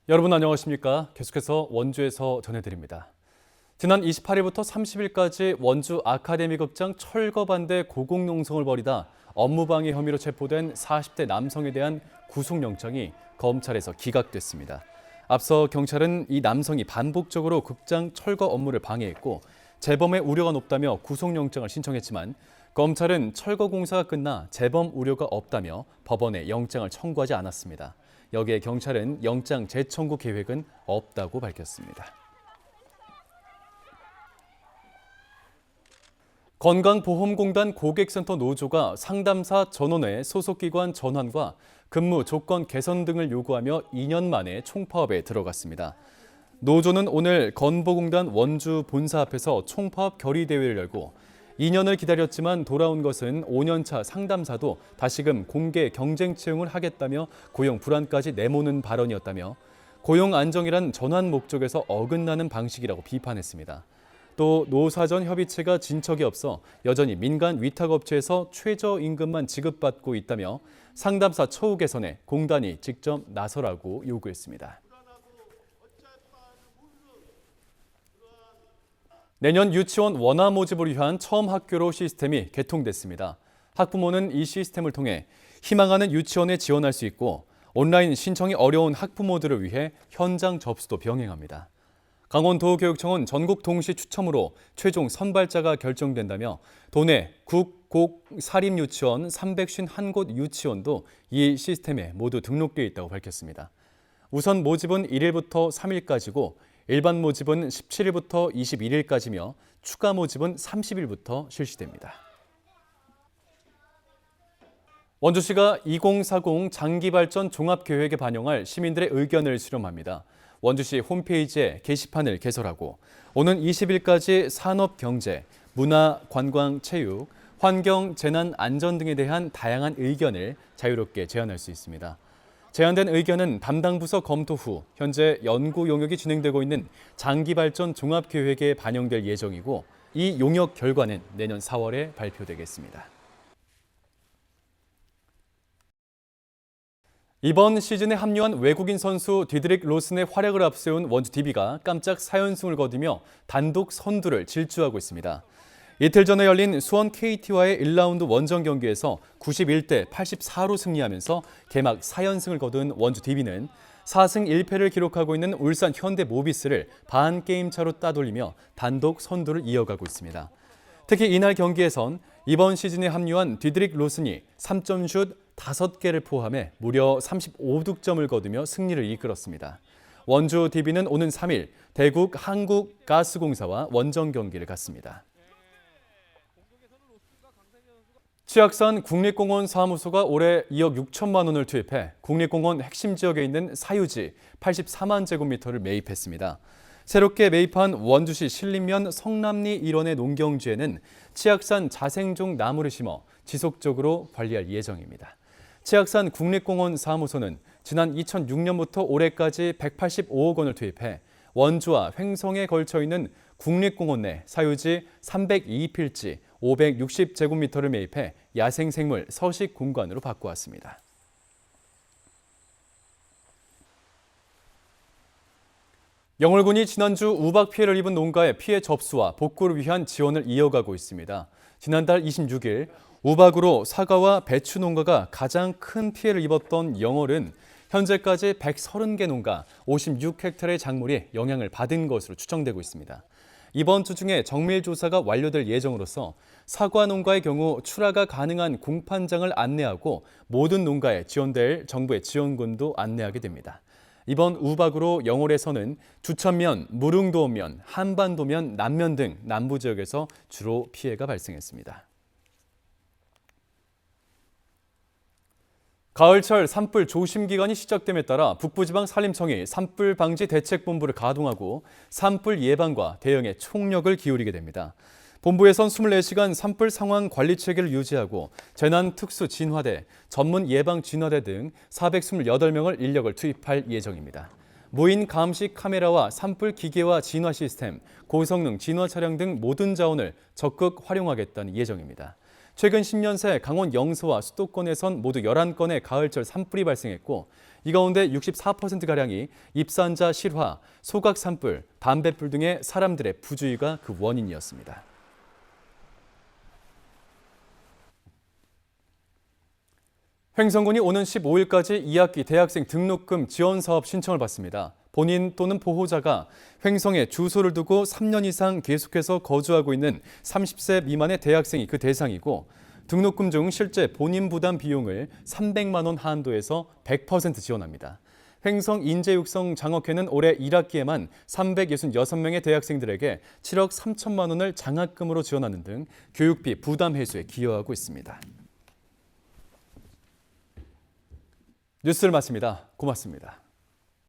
여러분 안녕하십니까? 계속해서 원주에서 전해드립니다. 지난 28일부터 30일까지 원주 아카데미 극장 철거 반대 고공농성을 벌이다 업무방해 혐의로 체포된 40대 남성에 대한 구속영장이 검찰에서 기각됐습니다. 앞서 경찰은 이 남성이 반복적으로 극장 철거 업무를 방해했고 재범의 우려가 높다며 구속영장을 신청했지만 검찰은 철거 공사가 끝나 재범 우려가 없다며 법원에 영장을 청구하지 않았습니다. 여기에 경찰은 영장 재청구 계획은 없다고 밝혔습니다. 건강보험공단 고객센터 노조가 상담사 전원의 소속기관 전환과 근무 조건 개선 등을 요구하며 2년 만에 총파업에 들어갔습니다. 노조는 오늘 건보공단 원주 본사 앞에서 총파업 결의대회를 열고 2년을 기다렸지만 돌아온 것은 5년차 상담사도 다시금 공개 경쟁 채용을 하겠다며 고용 불안까지 내모는 발언이었다며 고용 안정이란 전환 목적에서 어긋나는 방식이라고 비판했습니다. 또 노사전 협의체가 진척이 없어 여전히 민간 위탁업체에서 최저임금만 지급받고 있다며 상담사 처우 개선에 공단이 직접 나서라고 요구했습니다. 내년 유치원 원화 모집을 위한 처음 학교로 시스템이 개통됐습니다. 학부모는 이 시스템을 통해 희망하는 유치원에 지원할 수 있고 온라인 신청이 어려운 학부모들을 위해 현장 접수도 병행합니다. 강원도교육청은 전국 동시 추첨으로 최종 선발자가 결정된다며 도내 국, 곡, 사립 유치원 351곳 유치원도 이 시스템에 모두 등록되어 있다고 밝혔습니다. 우선 모집은 1일부터 3일까지고 일반 모집은 17일부터 21일까지며 추가 모집은 30일부터 실시됩니다. 원주시가 2040 장기발전 종합계획에 반영할 시민들의 의견을 수렴합니다. 원주시 홈페이지에 게시판을 개설하고 오는 20일까지 산업, 경제, 문화, 관광, 체육, 환경, 재난, 안전 등에 대한 다양한 의견을 자유롭게 제안할 수 있습니다. 제안된 의견은 담당 부서 검토 후 현재 연구 용역이 진행되고 있는 장기발전 종합계획에 반영될 예정이고 이 용역 결과는 내년 4월에 발표되겠습니다. 이번 시즌에 합류한 외국인 선수 디드릭 로슨의 활약을 앞세운 원주 DB가 깜짝 4연승을 거두며 단독 선두를 질주하고 있습니다. 이틀 전에 열린 수원 KT와의 1라운드 원정 경기에서 91대 84로 승리하면서 개막 4연승을 거둔 원주 DB는 4승 1패를 기록하고 있는 울산 현대모비스를 반 게임 차로 따돌리며 단독 선두를 이어가고 있습니다. 특히 이날 경기에선 이번 시즌에 합류한 디드릭 로슨이 3점슛 5개를 포함해 무려 35득점을 거두며 승리를 이끌었습니다. 원주 DB는 오는 3일 대국 한국가스공사와 원정 경기를 갖습니다. 치악산 국립공원 사무소가 올해 2억 6천만 원을 투입해 국립공원 핵심 지역에 있는 사유지 84만 제곱미터를 매입했습니다. 새롭게 매입한 원주시 신림면 성남리 일원의 농경지에는 치악산 자생종 나무를 심어 지속적으로 관리할 예정입니다. 치악산 국립공원 사무소는 지난 2006년부터 올해까지 185억 원을 투입해 원주와 횡성에 걸쳐 있는 국립공원 내 사유지 302필지 560제곱미터를 매입해 야생생물 서식 공간으로 바꾸었습니다. 영월군이 지난주 우박 피해를 입은 농가의 피해 접수와 복구를 위한 지원을 이어가고 있습니다. 지난달 26일 우박으로 사과와 배추 농가가 가장 큰 피해를 입었던 영월은 현재까지 130개 농가 56헥타르의 작물이 영향을 받은 것으로 추정되고 있습니다. 이번 주 중에 정밀 조사가 완료될 예정으로서 사과 농가의 경우 출하가 가능한 공판장을 안내하고 모든 농가에 지원될 정부의 지원금도 안내하게 됩니다. 이번 우박으로 영월에서는 주천면, 무릉도면, 한반도면, 남면 등 남부 지역에서 주로 피해가 발생했습니다. 가을철 산불 조심 기간이 시작됨에 따라 북부지방산림청이 산불 방지 대책본부를 가동하고 산불 예방과 대응에 총력을 기울이게 됩니다. 본부에선 24시간 산불 상황 관리 체계를 유지하고 재난특수진화대, 전문 예방진화대 등 428명을 인력을 투입할 예정입니다. 무인 감시 카메라와 산불 기계화 진화 시스템, 고성능 진화 차량 등 모든 자원을 적극 활용하겠다는 예정입니다. 최근 10년 새 강원 영서와 수도권에선 모두 11건의 가을철 산불이 발생했고 이 가운데 64%가량이 입산자 실화, 소각 산불, 담뱃불 등의 사람들의 부주의가 그 원인이었습니다. 횡성군이 오는 15일까지 2학기 대학생 등록금 지원 사업 신청을 받습니다. 본인 또는 보호자가 횡성에 주소를 두고 3년 이상 계속해서 거주하고 있는 30세 미만의 대학생이 그 대상이고 등록금 중 실제 본인 부담 비용을 300만 원 한도에서 100% 지원합니다. 횡성 인재육성 장학회는 올해 1학기에만 366명의 대학생들에게 7억 3천만 원을 장학금으로 지원하는 등 교육비 부담 해소에 기여하고 있습니다. 뉴스를 마칩니다. 고맙습니다.